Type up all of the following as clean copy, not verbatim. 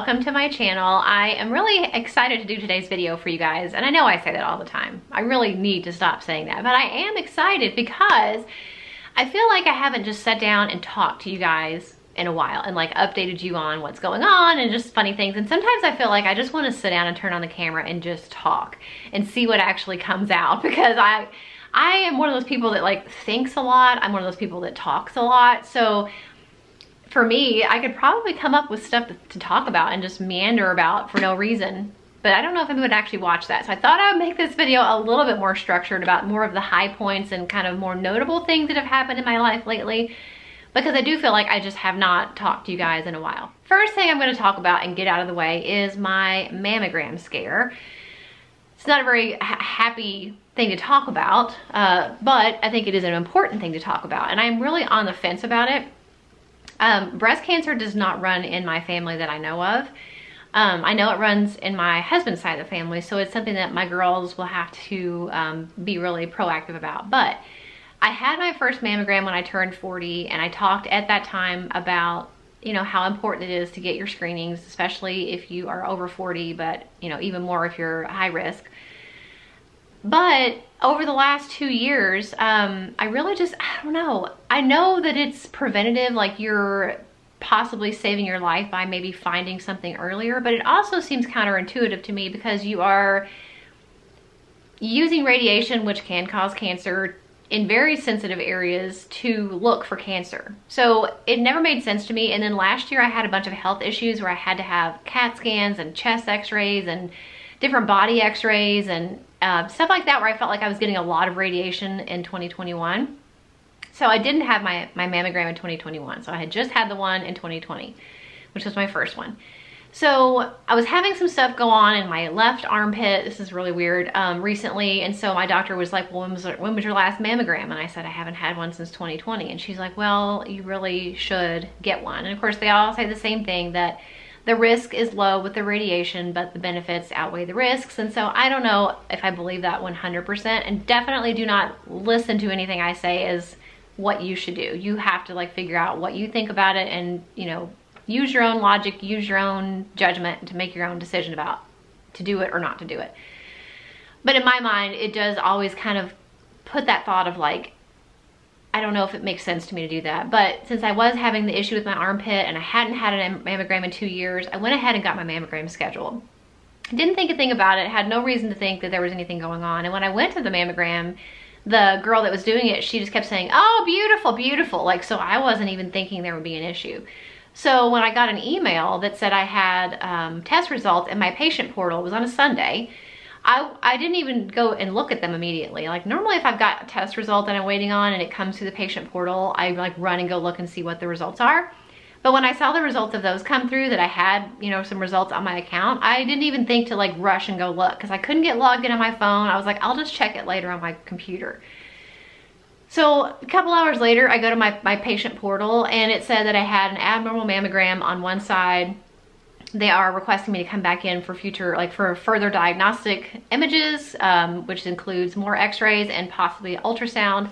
welcome to my channel. I am really excited to do today's video for you guys, and I know I say that all the time. I really need to stop saying that, but I am excited because I feel like I haven't just sat down and talked to you guys in a while and like updated you on what's going on and just funny things. And sometimes I feel like I just want to sit down and turn on the camera and just talk and see what actually comes out, because I am one of those people that like thinks a lot. I'm one of those people that talks a lot. So for me, I could probably come up with stuff to talk about and just meander about for no reason. But I don't know if anyone would actually watch that. So I thought I would make this video a little bit more structured about more of the high points and kind of more notable things that have happened in my life lately, because I do feel like I just have not talked to you guys in a while. First thing I'm going to talk about and get out of the way is my mammogram scare. It's not a very happy thing to talk about, but I think it is an important thing to talk about, and I'm really on the fence about it. Breast cancer does not run in my family that I know of. I know it runs in my husband's side of the family, so it's something that my girls will have to be really proactive about. But I had my first mammogram when I turned 40, and I talked at that time about, you know, how important it is to get your screenings, especially if you are over 40, but, you know, even more if you're high risk. But over the last 2 years, I really just, I don't know. I know that it's preventative, like you're possibly saving your life by maybe finding something earlier, but it also seems counterintuitive to me because you are using radiation, which can cause cancer, in very sensitive areas to look for cancer. So it never made sense to me. And then last year I had a bunch of health issues where I had to have CAT scans and chest x-rays and different body x-rays and stuff like that, where I felt like I was getting a lot of radiation in 2021. So I didn't have my mammogram in 2021. So I had just had the one in 2020, which was my first one. So I was having some stuff go on in my left armpit. This is really weird, recently. And so my doctor was like, well, when was your last mammogram? And I said, I haven't had one since 2020. And she's like, well, you really should get one. And of course they all say the same thing, that the risk is low with the radiation, but the benefits outweigh the risks. And so I don't know if I believe that 100%, and definitely do not listen to anything I say as what you should do. You have to like figure out what you think about it and, you know, use your own logic, use your own judgment to make your own decision about to do it or not to do it. But in my mind, it does always kind of put that thought of like, I don't know if it makes sense to me to do that. But since I was having the issue with my armpit and I hadn't had a mammogram in 2 years, I went ahead and got my mammogram scheduled. I didn't think a thing about it, had no reason to think that there was anything going on. And when I went to the mammogram, the girl that was doing it, she just kept saying, oh, beautiful, beautiful. Like, so I wasn't even thinking there would be an issue. So when I got an email that said I had test results in my patient portal, it was on a Sunday, I didn't even go and look at them immediately. Like normally if I've got a test result that I'm waiting on and it comes through the patient portal, I like run and go look and see what the results are. But when I saw the results of those come through, that I had, you know, some results on my account, I didn't even think to like rush and go look, because I couldn't get logged in on my phone. I was like, I'll just check it later on my computer. So a couple hours later, I go to my patient portal and it said that I had an abnormal mammogram on one side. They are requesting me to come back in for future, like for further diagnostic images, which includes more x-rays and possibly ultrasound.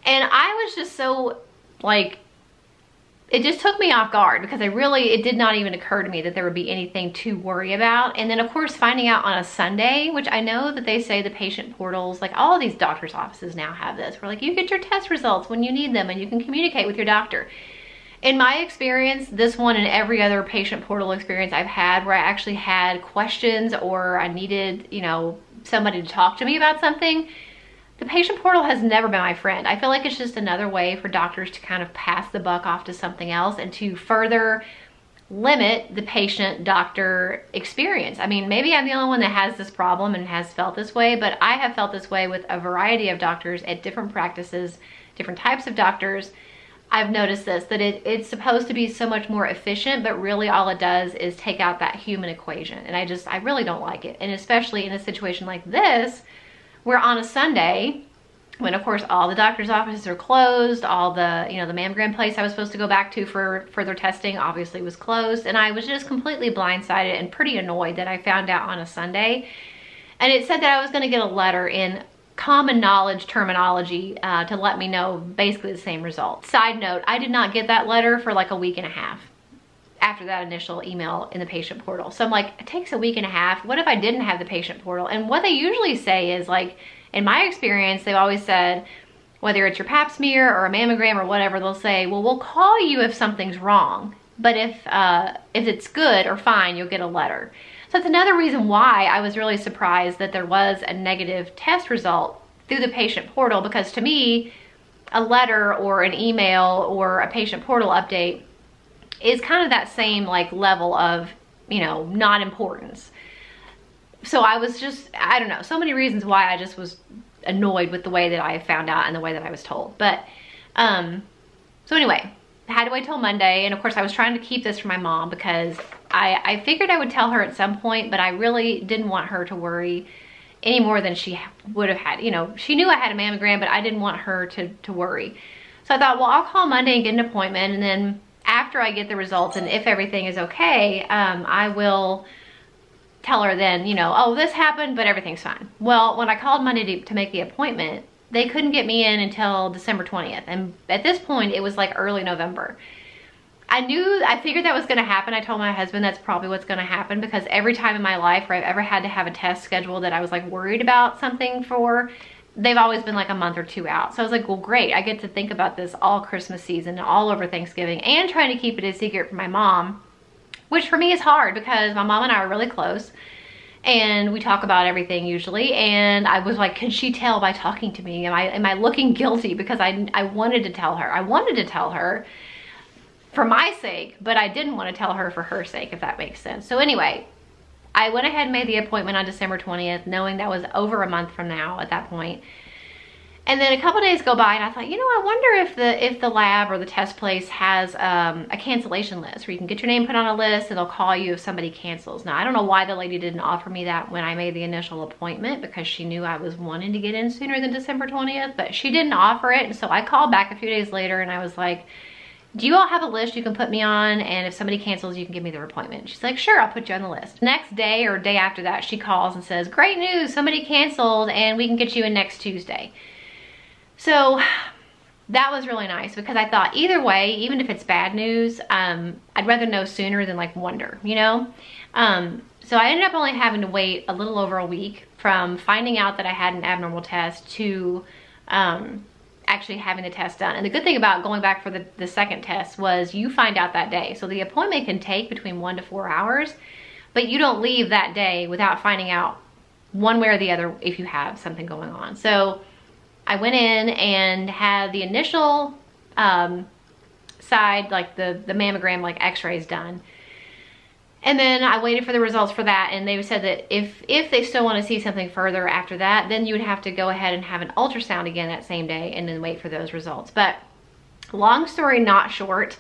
And I was just so like, it just took me off guard, because it did not even occur to me that there would be anything to worry about. And then of course finding out on a Sunday, which I know that they say the patient portals, like all of these doctors' offices now have this, where like you get your test results when you need them and you can communicate with your doctor. In my experience, this one and every other patient portal experience I've had where I actually had questions or I needed, you know, somebody to talk to me about something, the patient portal has never been my friend. I feel like it's just another way for doctors to kind of pass the buck off to something else and to further limit the patient-doctor experience. I mean, maybe I'm the only one that has this problem and has felt this way, but I have felt this way with a variety of doctors at different practices, different types of doctors. I've noticed this, that it's supposed to be so much more efficient, but really all it does is take out that human equation. And I really don't like it. And especially in a situation like this, where on a Sunday, when of course all the doctor's offices are closed, all the, you know, the mammogram place I was supposed to go back to for further testing obviously was closed. And I was just completely blindsided and pretty annoyed that I found out on a Sunday. And it said that I was gonna get a letter in common knowledge terminology to let me know basically the same result. Side note, I did not get that letter for like a week and a half. after that initial email in the patient portal. So I'm like, it takes a week and a half. What if I didn't have the patient portal? And what they usually say is, like, in my experience, they've always said, whether it's your pap smear or a mammogram or whatever, they'll say, well, we'll call you if something's wrong. But if it's good or fine, you'll get a letter. So that's another reason why I was really surprised that there was a negative test result through the patient portal, because to me, a letter or an email or a patient portal update is kind of that same like level of, you know, non-importance. So I was just, I don't know, so many reasons why I just was annoyed with the way that I found out and the way that I was told. But, so anyway, I had to wait till Monday. And of course I was trying to keep this from my mom because I figured I would tell her at some point, but I really didn't want her to worry any more than she would have had. You know, she knew I had a mammogram, but I didn't want her to worry. So I thought, well, I'll call Monday and get an appointment, and then after I get the results and if everything is okay, I will tell her then, you know, oh, this happened, but everything's fine. Well, when I called Monday to make the appointment, they couldn't get me in until December 20th. And at this point, it was like early November. I figured that was gonna happen. I told my husband that's probably what's gonna happen, because every time in my life where I've ever had to have a test scheduled that I was like worried about something for, they've always been like a month or two out. So I was like, well, great. I get to think about this all Christmas season, all over Thanksgiving, and trying to keep it a secret from my mom, which for me is hard because my mom and I are really close and we talk about everything usually. And I was like, can she tell by talking to me? Am I looking guilty? Because I wanted to tell her. I wanted to tell her for my sake, but I didn't want to tell her for her sake, if that makes sense. So anyway, I went ahead and made the appointment on December 20th, knowing that was over a month from now at that point. And then a couple days go by and I thought, you know, I wonder if the lab or the test place has a cancellation list where you can get your name put on a list and they'll call you if somebody cancels. Now, I don't know why the lady didn't offer me that when I made the initial appointment, because she knew I was wanting to get in sooner than December 20th, but she didn't offer it. And so I called back a few days later and I was like, do you all have a list you can put me on? And if somebody cancels, you can give me their appointment. She's like, sure, I'll put you on the list. Next day or day after that, she calls and says, great news, somebody canceled and we can get you in next Tuesday. So that was really nice, because I thought either way, even if it's bad news, I'd rather know sooner than like wonder, you know? So I ended up only having to wait a little over a week from finding out that I had an abnormal test to actually having the test done. And the good thing about going back for the second test was you find out that day. So the appointment can take between 1 to 4 hours, but you don't leave that day without finding out one way or the other if you have something going on. So I went in and had the initial side, like the mammogram, like x-rays done. And then I waited for the results for that, and they said that if they still want to see something further after that, then you would have to go ahead and have an ultrasound again that same day and then wait for those results. But long story not short,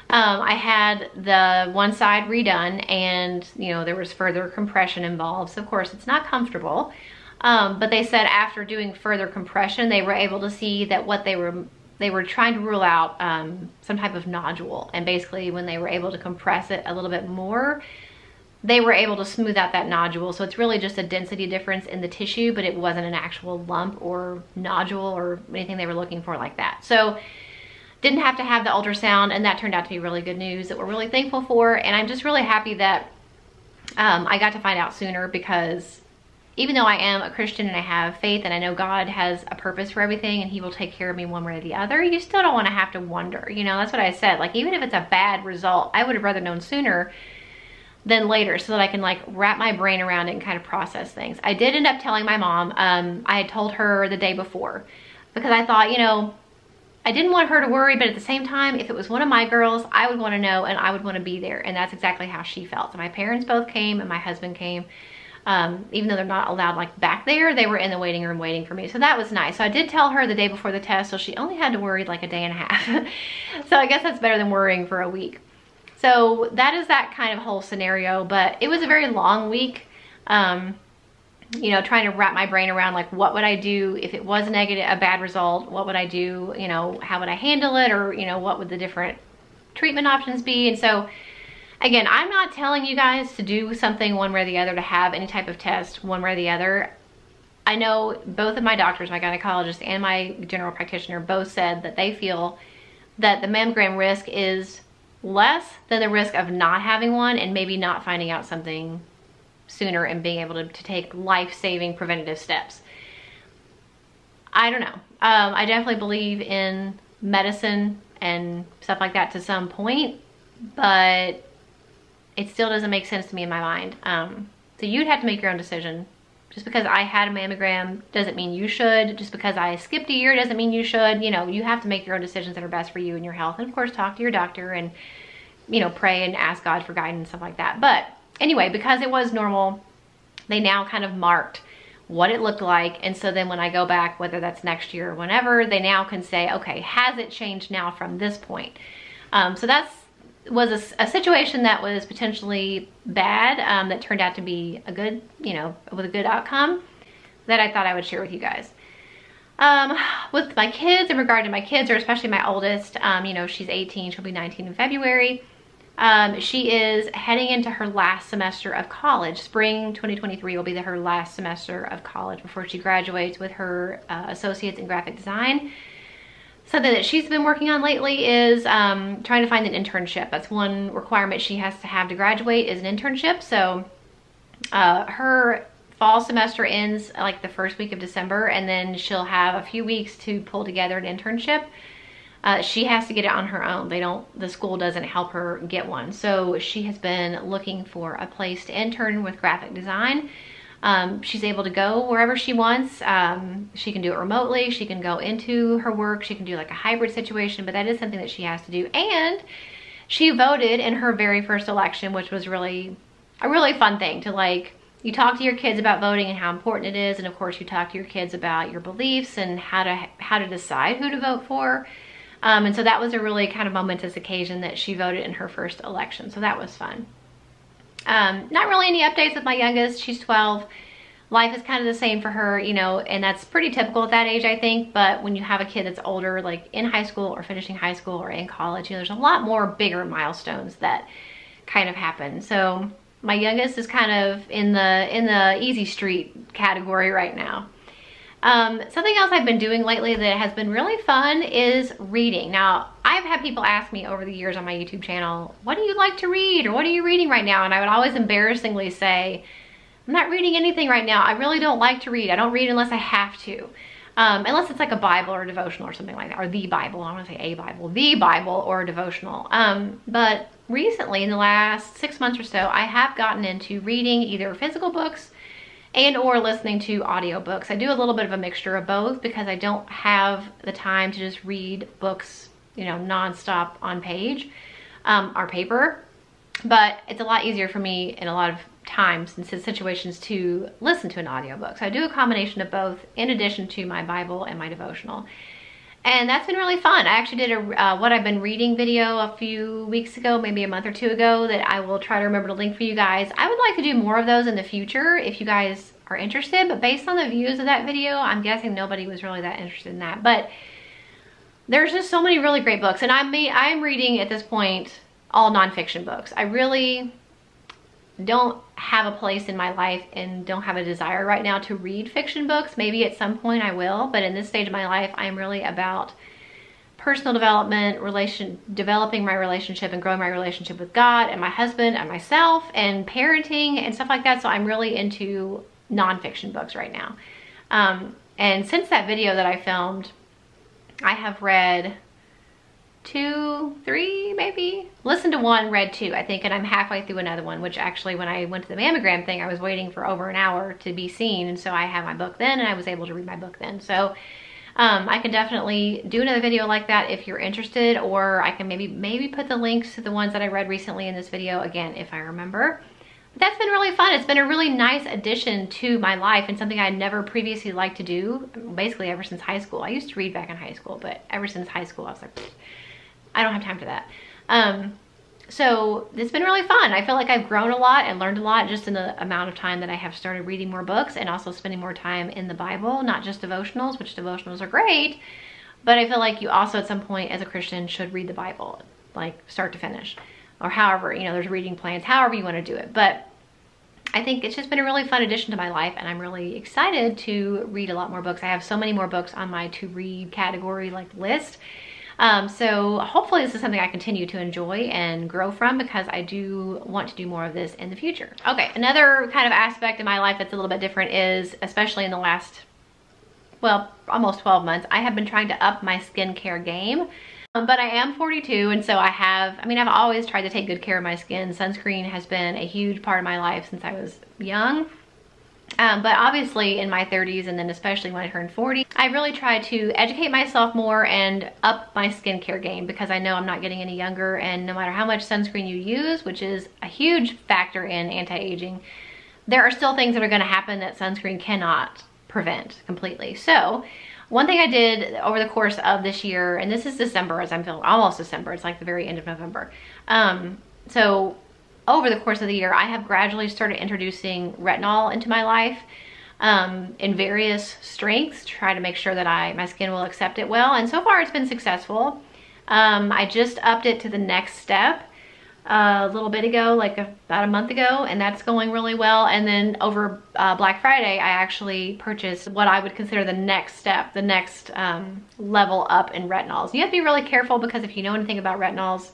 I had the one side redone, and you know, there was further compression involved. So of course it's not comfortable, but they said after doing further compression, they were able to see that what they were trying to rule out some type of nodule. And basically when they were able to compress it a little bit more, they were able to smooth out that nodule. So it's really just a density difference in the tissue, but it wasn't an actual lump or nodule or anything they were looking for like that. So didn't have to have the ultrasound, and that turned out to be really good news that we're really thankful for. And I'm just really happy that I got to find out sooner, because even though I am a Christian and I have faith and I know God has a purpose for everything and he will take care of me one way or the other, you still don't want to have to wonder. You know, that's what I said. Like, even if it's a bad result, I would have rather known sooner than later, so that I can like wrap my brain around it and kind of process things. I did end up telling my mom. I had told her the day before, because I thought, you know, I didn't want her to worry, but at the same time, if it was one of my girls, I would want to know and I would want to be there. And that's exactly how she felt. So my parents both came and my husband came. Even though they're not allowed like back there, they were in the waiting room waiting for me. So that was nice. So I did tell her the day before the test, so she only had to worry like a day and a half. So I guess that's better than worrying for a week. So that is that kind of whole scenario, but it was a very long week. You know, trying to wrap my brain around like, what would I do if it was negative, a bad result? What would I do? You know, how would I handle it? Or, you know, what would the different treatment options be? And so again, I'm not telling you guys to do something one way or the other, to have any type of test one way or the other. I know both of my doctors, my gynecologist and my general practitioner, both said that they feel that the mammogram risk is less than the risk of not having one and maybe not finding out something sooner and being able to take life-saving preventative steps. I don't know. I definitely believe in medicine and stuff like that to some point, but it still doesn't make sense to me in my mind. So you'd have to make your own decision. Just because I had a mammogram doesn't mean you should. Just because I skipped a year doesn't mean you should. You know, you have to make your own decisions that are best for you and your health. And of course, talk to your doctor and, you know, pray and ask God for guidance and stuff like that. But anyway, because it was normal, they now kind of marked what it looked like. And so then when I go back, whether that's next year or whenever, they now can say, okay, has it changed now from this point? So that's was a situation that was potentially bad, that turned out to be a good, you know, with a good outcome that I thought I would share with you guys. With my kids, in regard to my kids, or especially my oldest, you know, she's 18, she'll be 19 in February. She is heading into her last semester of college. Spring 2023 will be her last semester of college before she graduates with her associates in graphic design. Something that she's been working on lately is trying to find an internship. That's one requirement she has to have to graduate, is an internship. So her fall semester ends like the first week of December, and then she'll have a few weeks to pull together an internship. She has to get it on her own. The school doesn't help her get one. So she has been looking for a place to intern with graphic design. She's able to go wherever she wants. She can do it remotely. She can go into her work. She can do like a hybrid situation, but that is something that she has to do. And she voted in her very first election, which was really a really fun thing to, like, you talk to your kids about voting and how important it is. And of course you talk to your kids about your beliefs and how to decide who to vote for. And so that was a really kind of momentous occasion that she voted in her first election. So that was fun. Not really any updates with my youngest. She's 12. Life is kind of the same for her, you know, and that's pretty typical at that age, I think. But when you have a kid that's older, like in high school or finishing high school or in college, you know, there's a lot more bigger milestones that kind of happen. So my youngest is kind of in the easy street category right now. Something else I've been doing lately that has been really fun is reading. Now, I've had people ask me over the years on my YouTube channel, what do you like to read, or what are you reading right now? And I would always embarrassingly say, I'm not reading anything right now. I really don't like to read. I don't read unless I have to. Unless it's like a Bible or a devotional or something like that, or the Bible. I want to say a Bible, the Bible or a devotional. But recently, in the last 6 months or so, I have gotten into reading either physical books and or listening to audiobooks. I do a little bit of a mixture of both because I don't have the time to just read books, you know, nonstop on page or paper. But it's a lot easier for me in a lot of times and situations to listen to an audiobook. So I do a combination of both in addition to my Bible and my devotional. And that's been really fun. I actually did a what I've been reading video a few weeks ago, maybe a month or two ago, that I will try to remember to link for you guys. I would like to do more of those in the future if you guys are interested, but based on the views of that video, I'm guessing nobody was really that interested in that. But there's just so many really great books, and I'm reading at this point all nonfiction books. I really don't have a place in my life and don't have a desire right now to read fiction books. Maybe at some point I will, but in this stage of my life, I'm really about personal development, developing my relationship and growing my relationship with God and my husband and myself and parenting and stuff like that. So I'm really into nonfiction books right now. And since that video that I filmed, I have read 2, 3, maybe. Listened to 1, read 2, I think, and I'm halfway through another one, which actually when I went to the mammogram thing, I was waiting for over an hour to be seen, and so I had my book then, and I was able to read my book then. So I can definitely do another video like that if you're interested, or I can maybe put the links to the ones that I read recently in this video, again, if I remember. But that's been really fun. It's been a really nice addition to my life and something I never previously liked to do, basically ever since high school. I used to read back in high school, but ever since high school, I was like, I don't have time for that. So it's been really fun. I feel like I've grown a lot and learned a lot just in the amount of time that I have started reading more books and also spending more time in the Bible, not just devotionals, which devotionals are great, but I feel like you also at some point as a Christian should read the Bible, like start to finish, or however, you know, there's reading plans, however you want to do it. But I think it's just been a really fun addition to my life, and I'm really excited to read a lot more books. I have so many more books on my to read category, like list. So hopefully this is something I continue to enjoy and grow from, because I do want to do more of this in the future. Okay, another kind of aspect of my life that's a little bit different is, especially in the last, well, almost 12 months, I have been trying to up my skincare game. But I am 42, and so I've always tried to take good care of my skin. Sunscreen has been a huge part of my life since I was young. But obviously in my 30s, and then especially when I turned 40, I really tried to educate myself more and up my skincare game, because I know I'm not getting any younger, and no matter how much sunscreen you use, which is a huge factor in anti-aging, there are still things that are going to happen that sunscreen cannot prevent completely. So one thing I did over the course of this year, and this is December, as I'm feeling almost December, it's like the very end of November. So over the course of the year, I have gradually started introducing retinol into my life in various strengths to try to make sure that my skin will accept it well. And so far it's been successful. I just upped it to the next step a little bit ago, like about a month ago, and that's going really well. And then over Black Friday, I actually purchased what I would consider the next step, the next level up in retinols. You have to be really careful, because if you know anything about retinols,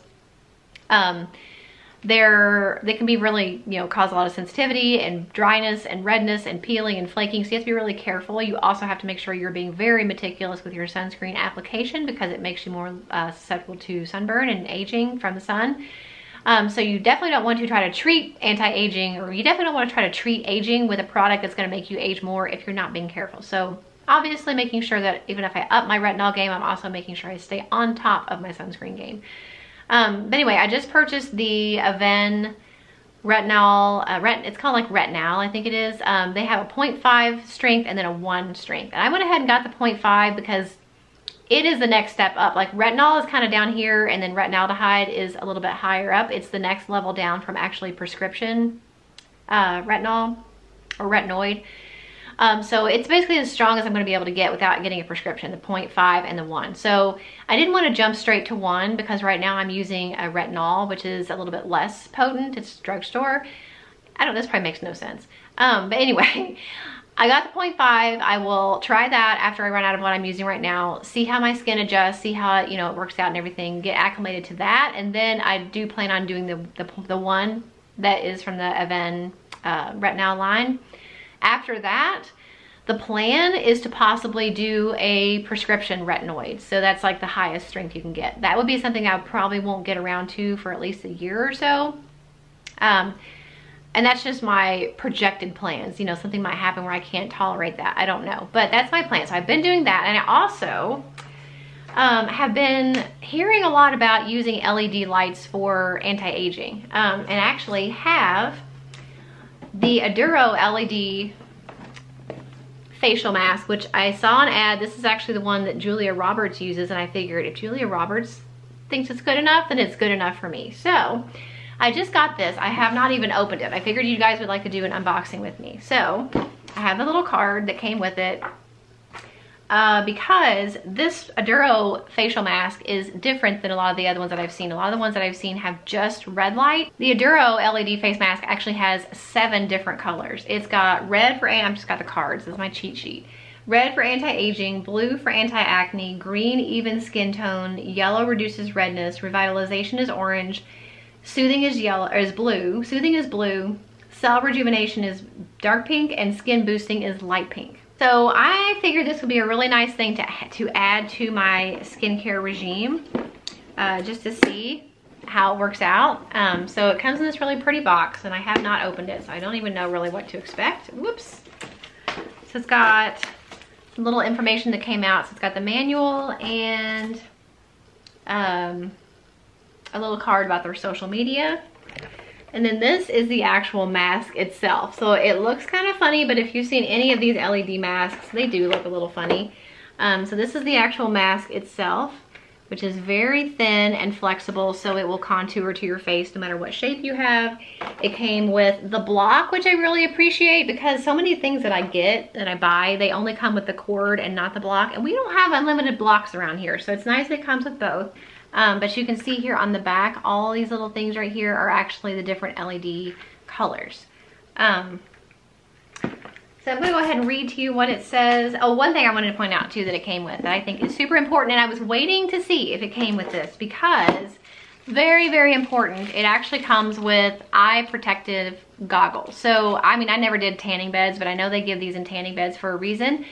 they can be really, cause a lot of sensitivity and dryness and redness and peeling and flaking. So you have to be really careful. You also have to make sure you're being very meticulous with your sunscreen application, because it makes you more susceptible to sunburn and aging from the sun. So you definitely don't want to try to treat anti-aging, or you definitely don't want to try to treat aging with a product that's going to make you age more if you're not being careful. So obviously making sure that even if I up my retinol game, I'm also making sure I stay on top of my sunscreen game. But anyway, I just purchased the Aven retinol, it's called like Retinal, I think it is. They have a 0.5 strength and then a 1 strength. And I went ahead and got the 0.5 because it is the next step up. Like retinol is kind of down here, and then retinaldehyde is a little bit higher up. It's the next level down from actually prescription retinol or retinoid. So it's basically as strong as I'm going to be able to get without getting a prescription, the 0.5 and the 1. So I didn't want to jump straight to 1, because right now I'm using a retinol, which is a little bit less potent. It's drugstore. This probably makes no sense. But anyway, I got the 0.5. I will try that after I run out of what I'm using right now, see how my skin adjusts, see how it, it works out and everything, get acclimated to that. And then I do plan on doing the 1 that is from the Aven retinol line. After that, the plan is to possibly do a prescription retinoid. So that's like the highest strength you can get. That would be something I probably won't get around to for at least a year or so. And that's just my projected plans. Something might happen where I can't tolerate that. I don't know, but that's my plan. So I've been doing that. And I also have been hearing a lot about using LED lights for anti-aging, and actually have the Aduro LED facial mask, which I saw an ad. This is actually the one that Julia Roberts uses, and I figured if Julia Roberts thinks it's good enough, then it's good enough for me. So I just got this. I have not even opened it. I figured you guys would like to do an unboxing with me. So I have the little card that came with it, because this Aduro facial mask is different than a lot of the other ones that I've seen. A lot of the ones that I've seen have just red light. The Aduro LED face mask actually has 7 different colors. It's got red for, I've just got the cards, this is my cheat sheet. Red for anti-aging, blue for anti-acne, green even skin tone, yellow reduces redness, revitalization is orange, soothing is blue, cell rejuvenation is dark pink, and skin boosting is light pink. So I figured this would be a really nice thing to add to my skincare regime, just to see how it works out. So it comes in this really pretty box, and I have not opened it, so I don't even know really what to expect. Whoops. So it's got some little information that came out. So it's got the manual and a little card about their social media. And then this is the actual mask itself. So it looks kind of funny, but if you've seen any of these LED masks, they do look a little funny. So this is the actual mask itself, which is very thin and flexible, so it will contour to your face no matter what shape you have. It came with the block, which I really appreciate, because so many things that I buy, they only come with the cord and not the block. And we don't have unlimited blocks around here, so it's nice that it comes with both. But you can see here on the back, all these little things right here are actually the different LED colors. So I'm gonna go ahead and read to you what it says. Oh, one thing I wanted to point out too that it came with that I think is super important, and I was waiting to see if it came with this because very, very important. It actually comes with eye protective goggles. So, I mean, I never did tanning beds, but I know they give these in tanning beds for a reason.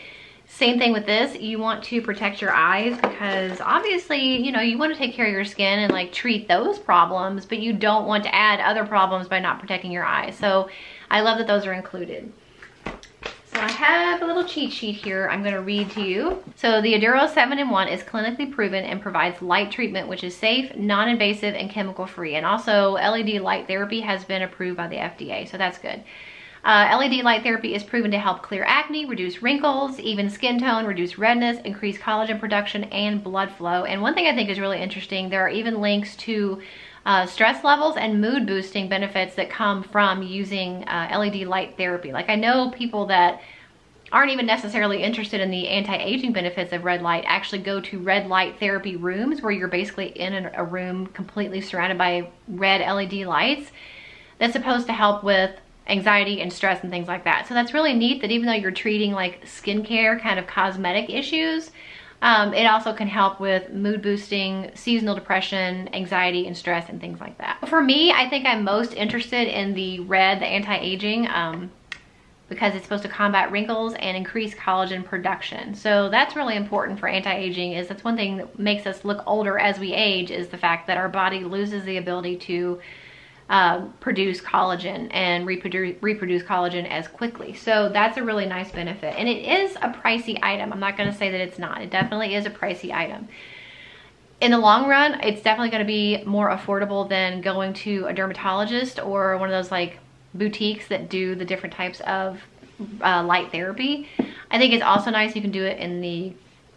Same thing with this. You want to protect your eyes because obviously, you know, you want to take care of your skin and like treat those problems, but you don't want to add other problems by not protecting your eyes. So I love that those are included. So I have a little cheat sheet here I'm going to read to you. So the Eduro 7-in-1 is clinically proven and provides light treatment, which is safe, non-invasive, and chemical-free. And also LED light therapy has been approved by the FDA, so that's good. LED light therapy is proven to help clear acne, reduce wrinkles, even skin tone, reduce redness, increase collagen production, and blood flow. And one thing I think is really interesting, there are even links to stress levels and mood boosting benefits that come from using LED light therapy. Like I know people that aren't even necessarily interested in the anti-aging benefits of red light actually go to red light therapy rooms where you're basically in a room completely surrounded by red LED lights that's supposed to help with anxiety and stress and things like that. So that's really neat that even though you're treating like skincare kind of cosmetic issues, it also can help with mood boosting, seasonal depression, anxiety, and stress, and things like that. For me, I think I'm most interested in the red, the anti-aging, because it's supposed to combat wrinkles and increase collagen production. So that's really important for anti-aging. Is that's one thing that makes us look older as we age, is the fact that our body loses the ability to produce collagen and reproduce collagen as quickly. So that's a really nice benefit. And it is a pricey item. I'm not gonna say that it's not. It definitely is a pricey item. In the long run, it's definitely gonna be more affordable than going to a dermatologist or one of those like boutiques that do the different types of light therapy. I think it's also nice you can do it in the,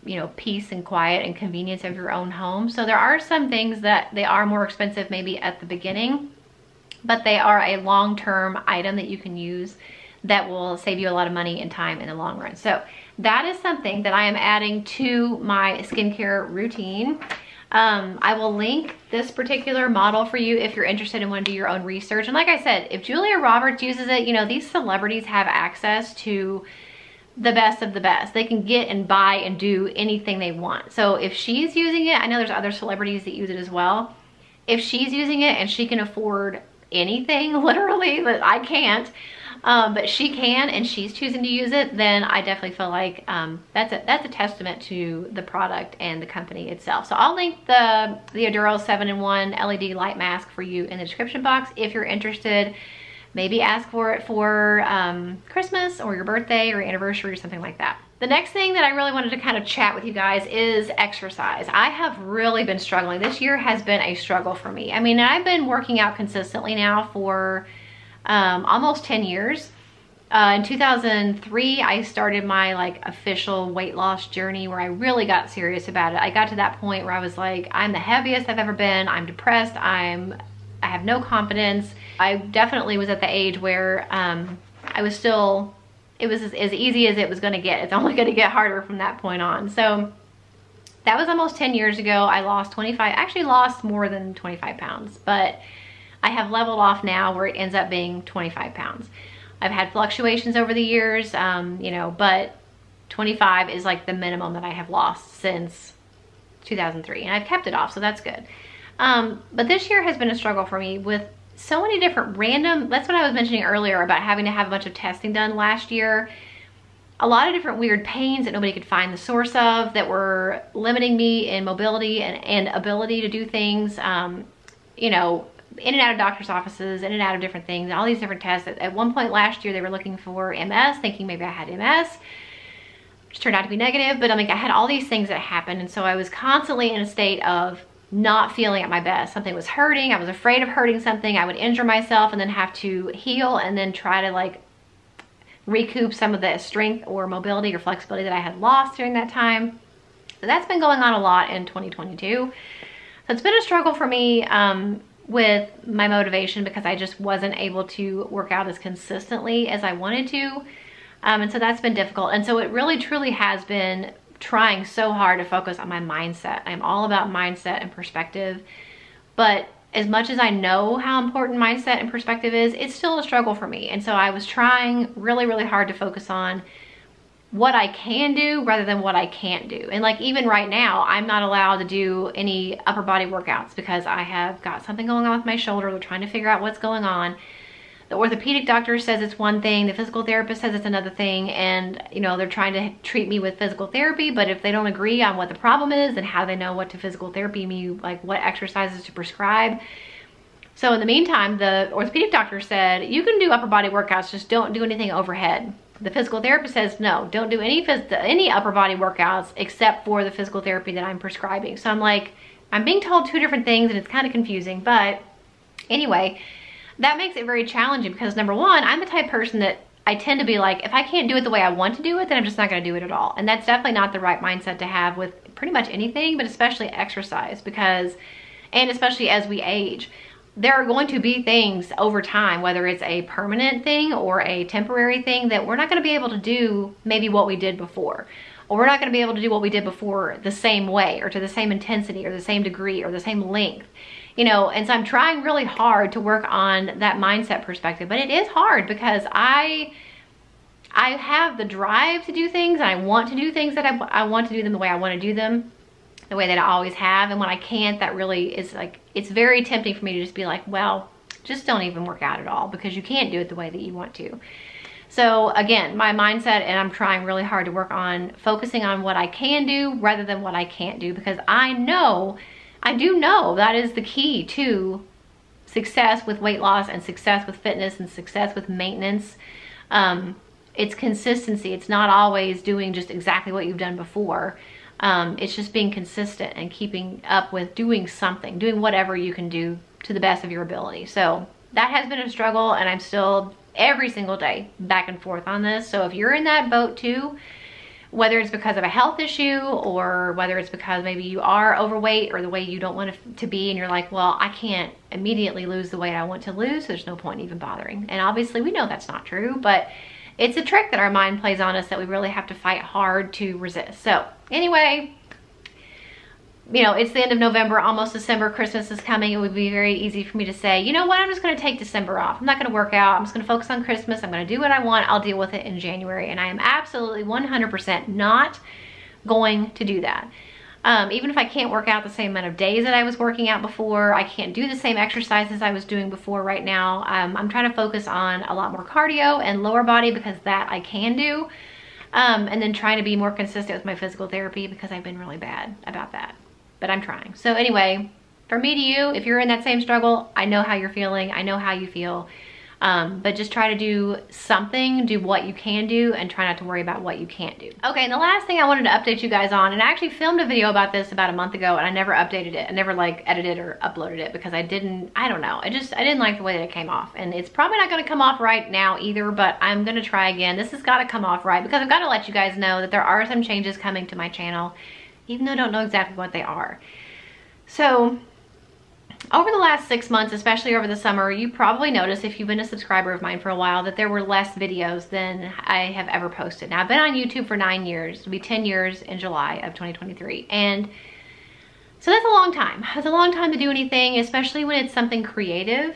you know, peace and quiet and convenience of your own home. So there are some things that they are more expensive maybe at the beginning, but they are a long-term item that you can use that will save you a lot of money and time in the long run. So that is something that I am adding to my skincare routine. I will link this particular model for you if you're interested and want to do your own research. And like I said, if Julia Roberts uses it, you know, these celebrities have access to the best of the best. They can get and buy and do anything they want. So if she's using it, I know there's other celebrities that use it as well. If she's using it and she can afford anything literally that I can't, but she can and she's choosing to use it, then I definitely feel like that's a testament to the product and the company itself. So I'll link the Eduro 7-in-1 LED light mask for you in the description box if you're interested. Maybe ask for it for Christmas or your birthday or anniversary or something like that. The next thing that I really wanted to kind of chat with you guys is exercise. I have really been struggling. This year has been a struggle for me. I mean, I've been working out consistently now for almost 10 years. In 2003, I started my like official weight loss journey where I really got serious about it. I got to that point where I was like, I'm the heaviest I've ever been. I'm depressed. I have no confidence. I definitely was at the age where I was still, it was as easy as it was gonna get. It's only gonna get harder from that point on. So that was almost 10 years ago. I lost 25, actually lost more than 25 pounds, but I have leveled off now where it ends up being 25 pounds. I've had fluctuations over the years, you know, but 25 is like the minimum that I have lost since 2003, and I've kept it off, so that's good. But this year has been a struggle for me with so many different random, that's what I was mentioning earlier about having to have a bunch of testing done last year. A lot of different weird pains that nobody could find the source of that were limiting me in mobility and ability to do things, you know, in and out of doctor's offices, in and out of different things, and all these different tests. At one point last year, they were looking for MS, thinking maybe I had MS, which turned out to be negative, but I mean, I had all these things that happened, and so I was constantly in a state of not feeling at my best. Something was hurting, I was afraid of hurting something, I would injure myself and then have to heal and then try to like recoup some of the strength or mobility or flexibility that I had lost during that time. So that's been going on a lot in 2022. So it's been a struggle for me with my motivation because I just wasn't able to work out as consistently as I wanted to. And so that's been difficult. And so it really truly has been trying so hard to focus on my mindset. I'm all about mindset and perspective, but as much as I know how important mindset and perspective is, it's still a struggle for me. And so I was trying really, really hard to focus on what I can do rather than what I can't do. And like even right now, I'm not allowed to do any upper body workouts because I have got something going on with my shoulder. They're trying to figure out what's going on. The orthopedic doctor says it's one thing, the physical therapist says it's another thing, and you know, they're trying to treat me with physical therapy, but if they don't agree on what the problem is and how they know what to physical therapy me, like what exercises to prescribe. So in the meantime, the orthopedic doctor said, you can do upper body workouts, just don't do anything overhead. The physical therapist says, no, don't do any upper body workouts except for the physical therapy that I'm prescribing. So I'm like, I'm being told two different things and it's kind of confusing. But anyway, that makes it very challenging because number one, I'm the type of person that I tend to be like, if I can't do it the way I want to do it, then I'm just not going to do it at all. And that's definitely not the right mindset to have with pretty much anything, but especially exercise, because, and especially as we age, there are going to be things over time, whether it's a permanent thing or a temporary thing, that we're not going to be able to do maybe what we did before, or we're not going to be able to do what we did before the same way or to the same intensity or the same degree or the same length, you know. And so I'm trying really hard to work on that mindset perspective, but it is hard because I have the drive to do things and I want to do things that I want to do them the way I want to do them, the way that I always have. And when I can't, that really is like, it's very tempting for me to just be like, well, just don't even work out at all because you can't do it the way that you want to. So again, my mindset, and I'm trying really hard to work on focusing on what I can do rather than what I can't do, because I do know that is the key to success with weight loss and success with fitness and success with maintenance. It's consistency. It's not always doing just exactly what you've done before. It's just being consistent and keeping up with doing something, doing whatever you can do to the best of your ability. So that has been a struggle, and I'm still every single day back and forth on this. So if you're in that boat too, whether it's because of a health issue or whether it's because maybe you are overweight or the way you don't want to be, and you're like, well, I can't immediately lose the weight I want to lose, so there's no point even bothering. And obviously we know that's not true, but it's a trick that our mind plays on us that we really have to fight hard to resist. So anyway, you know, it's the end of November, almost December, Christmas is coming. It would be very easy for me to say, you know what, I'm just gonna take December off. I'm not gonna work out, I'm just gonna focus on Christmas. I'm gonna do what I want, I'll deal with it in January. And I am absolutely 100% not going to do that. Even if I can't work out the same amount of days that I was working out before, I can't do the same exercises I was doing before right now. I'm trying to focus on a lot more cardio and lower body because that I can do. And then trying to be more consistent with my physical therapy because I've been really bad about that, but I'm trying. So anyway, from me to you, if you're in that same struggle, I know how you're feeling, I know how you feel. But just try to do something, do what you can do, and try not to worry about what you can't do. Okay, and the last thing I wanted to update you guys on, and I actually filmed a video about this about a month ago, and I never updated it. I never like edited or uploaded it because I don't know. I didn't like the way that it came off. And it's probably not gonna come off right now either, but I'm gonna try again. This has gotta come off right because I've gotta let you guys know that there are some changes coming to my channel, even though I don't know exactly what they are. So, over the last 6 months, especially over the summer, you probably noticed, if you've been a subscriber of mine for a while, that there were less videos than I have ever posted. Now, I've been on YouTube for 9 years. It'll be 10 years in July of 2023. And so that's a long time. It's a long time to do anything, especially when it's something creative.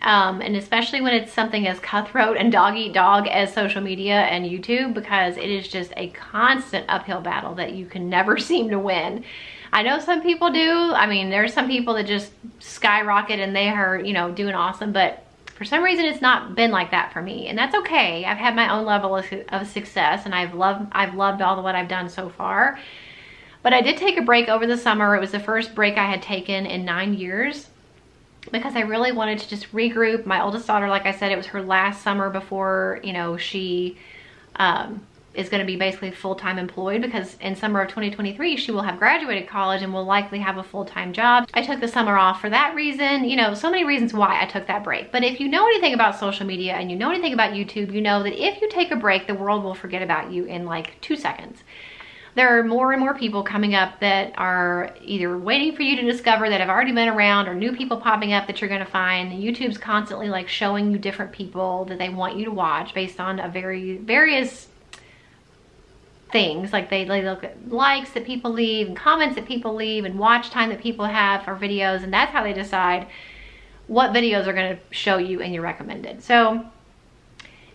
And especially when it's something as cutthroat and dog-eat-dog as social media and YouTube, because it is just a constant uphill battle that you can never seem to win. I know some people do. I mean, there's some people that just skyrocket and they are, you know, doing awesome, but for some reason it's not been like that for me, and that's okay. I've had my own level of success, and I've loved all of what I've done so far. But I did take a break over the summer. It was the first break I had taken in 9 years because I really wanted to just regroup. My oldest daughter, like I said, it was her last summer before, you know, she is going to be basically full-time employed, because in summer of 2023 she will have graduated college and will likely have a full-time job. I took the summer off for that reason. You know, so many reasons why I took that break. But if you know anything about social media and you know anything about YouTube, you know that if you take a break, the world will forget about you in like 2 seconds. There are more and more people coming up that are either waiting for you to discover that have already been around, or new people popping up that you're going to find. YouTube's constantly like showing you different people that they want you to watch based on a various things. Like they look at likes that people leave and comments that people leave and watch time that people have for videos, and that's how they decide what videos are going to show you in your recommended. So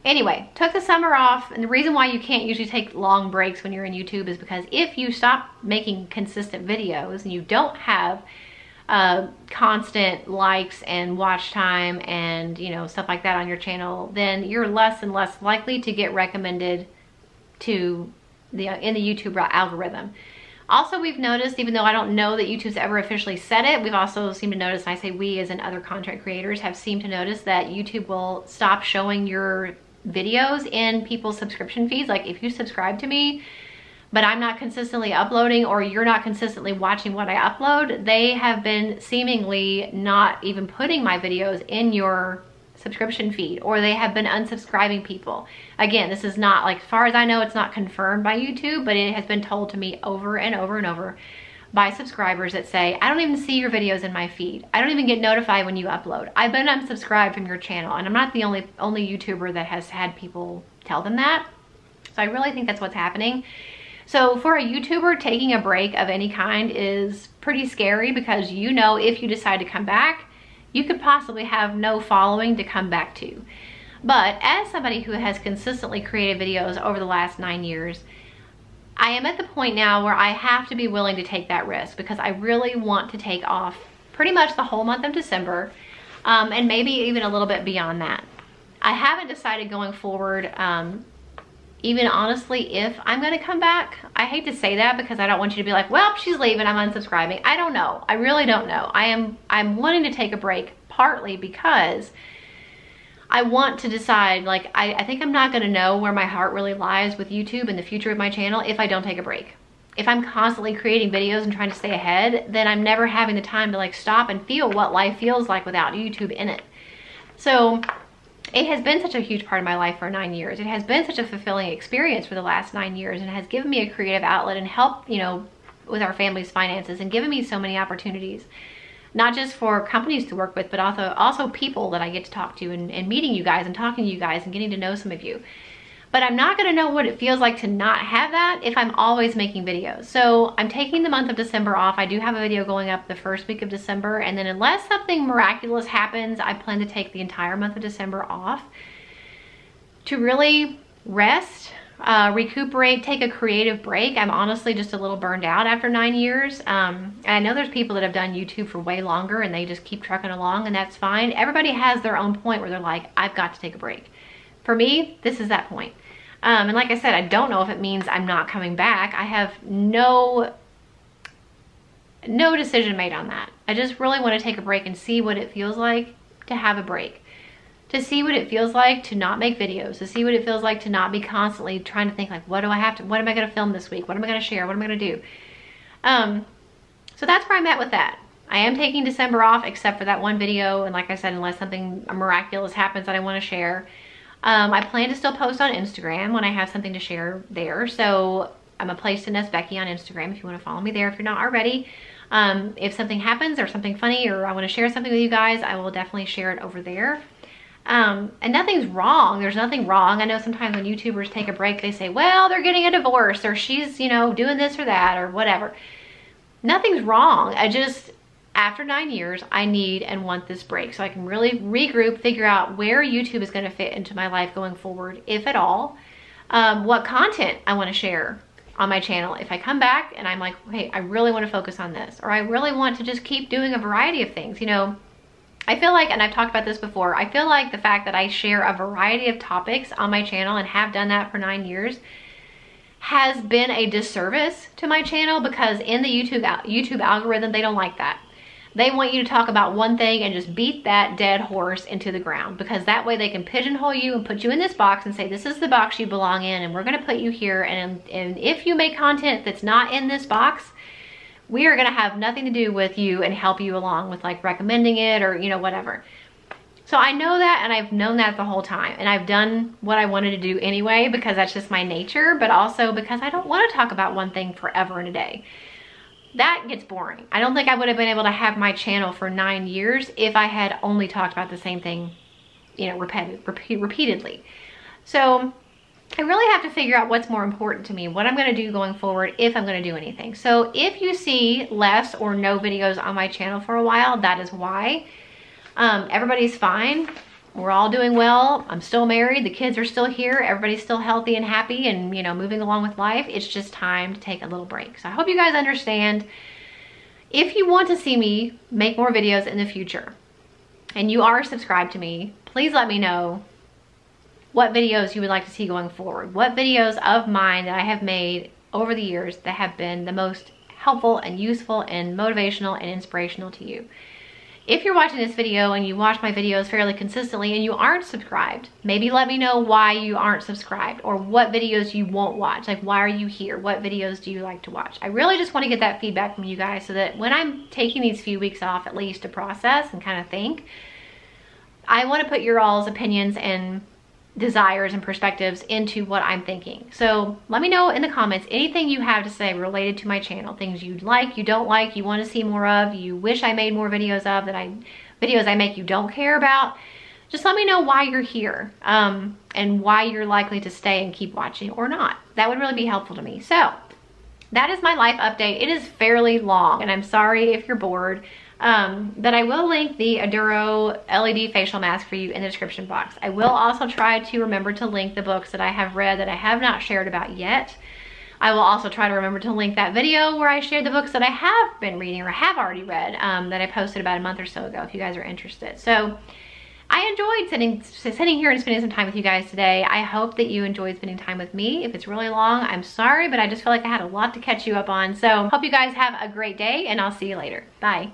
anyway, took the summer off, and the reason why you can't usually take long breaks when you're in YouTube is because if you stop making consistent videos and you don't have constant likes and watch time and, you know, stuff like that on your channel, then you're less and less likely to get recommended to in the YouTube algorithm. Also, we've noticed, even though I don't know that YouTube's ever officially said it, we've also seemed to notice, and I say we as in other content creators have seemed to notice, that YouTube will stop showing your videos in people's subscription feeds. Like if you subscribe to me, but I'm not consistently uploading, or you're not consistently watching what I upload, they have been seemingly not even putting my videos in your subscription feed, or they have been unsubscribing people. Again, this is not, like, as far as I know, it's not confirmed by YouTube, but it has been told to me over and over and over by subscribers that say, I don't even see your videos in my feed. I don't even get notified when you upload. I've been unsubscribed from your channel, and I'm not the only YouTuber that has had people tell them that. So I really think that's what's happening. So for a YouTuber, taking a break of any kind is pretty scary, because you know, if you decide to come back, you could possibly have no following to come back to. But as somebody who has consistently created videos over the last 9 years, I am at the point now where I have to be willing to take that risk, because I really want to take off pretty much the whole month of December, and maybe even a little bit beyond that. I haven't decided going forward, even honestly, if I'm gonna come back. I hate to say that, because I don't want you to be like, well, she's leaving, I'm unsubscribing. I don't know. I really don't know. I'm wanting to take a break, partly because I want to decide, like, I think I'm not gonna know where my heart really lies with YouTube and the future of my channel if I don't take a break. If I'm constantly creating videos and trying to stay ahead, then I'm never having the time to, like, stop and feel what life feels like without YouTube in it. So it has been such a huge part of my life for 9 years. It has been such a fulfilling experience for the last 9 years, and has given me a creative outlet and helped, you know, with our family's finances, and given me so many opportunities, not just for companies to work with, but also people that I get to talk to, and meeting you guys and talking to you guys and getting to know some of you. But I'm not gonna know what it feels like to not have that if I'm always making videos. So I'm taking the month of December off. I do have a video going up the first week of December, and then unless something miraculous happens, I plan to take the entire month of December off to really rest, recuperate, take a creative break. I'm honestly just a little burned out after 9 years. And I know there's people that have done YouTube for way longer and they just keep trucking along, and that's fine. Everybody has their own point where they're like, I've got to take a break. For me, this is that point. And like I said, I don't know if it means I'm not coming back. I have no decision made on that. I just really want to take a break and see what it feels like to have a break. To see what it feels like to not make videos. To see what it feels like to not be constantly trying to think, like, what am I going to film this week? What am I going to share? What am I going to do? So that's where I'm at with that. I am taking December off, except for that one video. And like I said, unless something miraculous happens that I want to share. I plan to still post on Instagram when I have something to share there. So I'm aplacetonest Becky on Instagram if you want to follow me there if you're not already. If something happens or something funny, or I want to share something with you guys, I will definitely share it over there. And nothing's wrong. There's nothing wrong. I know sometimes when YouTubers take a break, they say, well, they're getting a divorce, or she's, you know, doing this or that, or whatever. Nothing's wrong. After 9 years, I need and want this break so I can really regroup, figure out where YouTube is going to fit into my life going forward, if at all, what content I want to share on my channel. If I come back and I'm like, hey, I really want to focus on this, or I really want to just keep doing a variety of things, you know, I feel like, and I've talked about this before, I feel like the fact that I share a variety of topics on my channel and have done that for 9 years has been a disservice to my channel, because in the YouTube algorithm, they don't like that. They want you to talk about one thing and just beat that dead horse into the ground, because that way they can pigeonhole you and put you in this box and say, this is the box you belong in, and we're going to put you here. And if you make content that's not in this box, we are going to have nothing to do with you and help you along with, like, recommending it or, you know, whatever. So I know that, and I've known that the whole time, and I've done what I wanted to do anyway, because that's just my nature, but also because I don't want to talk about one thing forever and a day. That gets boring. I don't think I would have been able to have my channel for 9 years if I had only talked about the same thing, you know, repeatedly. So I really have to figure out what's more important to me, what I'm going to do going forward, if I'm going to do anything. So if you see less or no videos on my channel for a while, that is why. Everybody's fine. We're all doing well. I'm still married. The kids are still here. Everybody's still healthy and happy and, you know, moving along with life. It's just time to take a little break. So I hope you guys understand. If you want to see me make more videos in the future and you are subscribed to me, please let me know what videos you would like to see going forward. What videos of mine that I have made over the years that have been the most helpful and useful and motivational and inspirational to you. If you're watching this video and you watch my videos fairly consistently and you aren't subscribed, maybe let me know why you aren't subscribed or what videos you won't watch. Like, why are you here? What videos do you like to watch? I really just want to get that feedback from you guys so that when I'm taking these few weeks off at least to process and kind of think, I want to put your all's opinions and desires and perspectives into what I'm thinking. So let me know in the comments anything you have to say related to my channel, things you like, you don't like, you want to see more of, you wish I made more videos of, videos I make you don't care about. Just let me know why you're here and why you're likely to stay and keep watching or not. That would really be helpful to me. So that is my life update. It is fairly long and I'm sorry if you're bored. But I will link the Aduro LED facial mask for you in the description box. I will also try to remember to link the books that I have read that I have not shared about yet. I will also try to remember to link that video where I shared the books that I have been reading or have already read that I posted about a month or so ago if you guys are interested. So I enjoyed sitting here and spending some time with you guys today. I hope that you enjoyed spending time with me. If it's really long, I'm sorry, but I just feel like I had a lot to catch you up on. So hope you guys have a great day and I'll see you later. Bye.